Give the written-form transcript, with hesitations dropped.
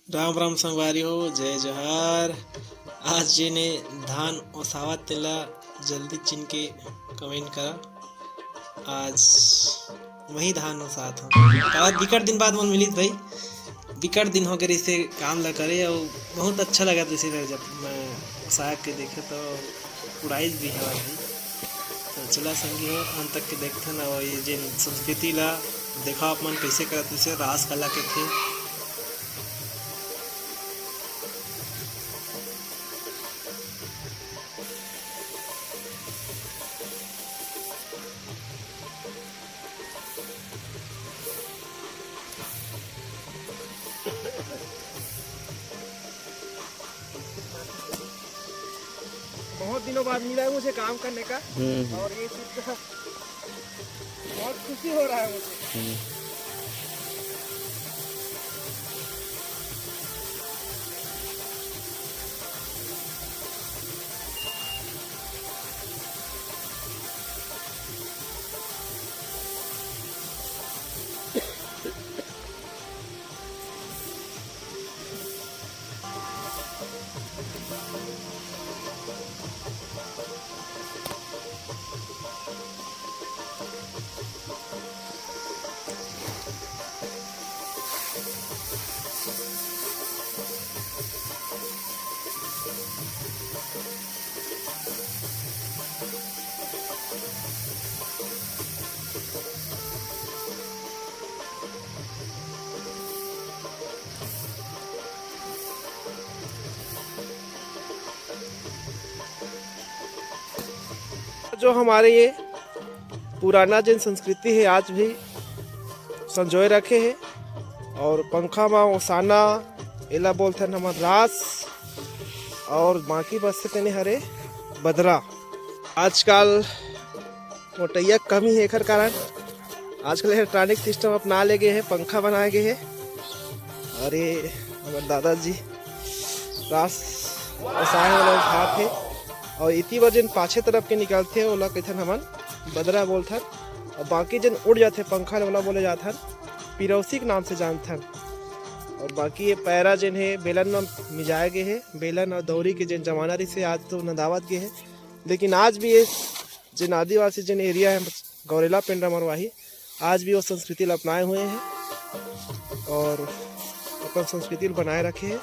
राम राम संगवारी हो, जय जोहार। आज जेने धान ओसावत तेला जल्दी चिन के कमेंट करा। आज वही धान ओसात हूँ काला बिकट दिन बाद मन मिलित भाई। बिकट दिन हो गए इसे काम ला करे और बहुत अच्छा लगा इसे जब मैं ओसा के देखे तो उड़ाई भी है भाई। तो चला संगी हो अंत तक के देखते ना और ये जिन संस्कृति ला देखा आप मन कैसे करते से रास कला के थे। बहुत दिनों बाद मिला है मुझे काम करने का। और ये चीज का बहुत खुशी हो रहा है मुझे। जो हमारे ये पुराना जन संस्कृति है आज भी संजोए रखे है। और पंखा में ओसाना एला बोलते हैं हमार रास और बाकी बसते तेने हरे बदरा। आजकल मोटैया कमी है एकर कारण आजकल इलेक्ट्रॉनिक सिस्टम अपना ले गए हैं, पंखा बनाए गए हैं। और ये हमारे दादाजी रास ओसाए वाला हाथ है और इतनी बार जन पाछे तरफ के निकलते हैं ओला कहते हमन बदरा बोलथन। और बाकी जन उड़ जाते पंखा वाला बोले जाथन पिरौसी के नाम से जानथन। और बाकी ये पैरा जन है बेलन में मिजाए गए है, बेलन और दौरी के जन जमाना रही से आज तो नदावत गए है। लेकिन आज भी ये जन आदिवासी जन एरिया है गौरेला पिंडा मरवाही आज भी वो संस्कृति अपनाए हुए हैं और अपन संस्कृति बनाए रखे हैं।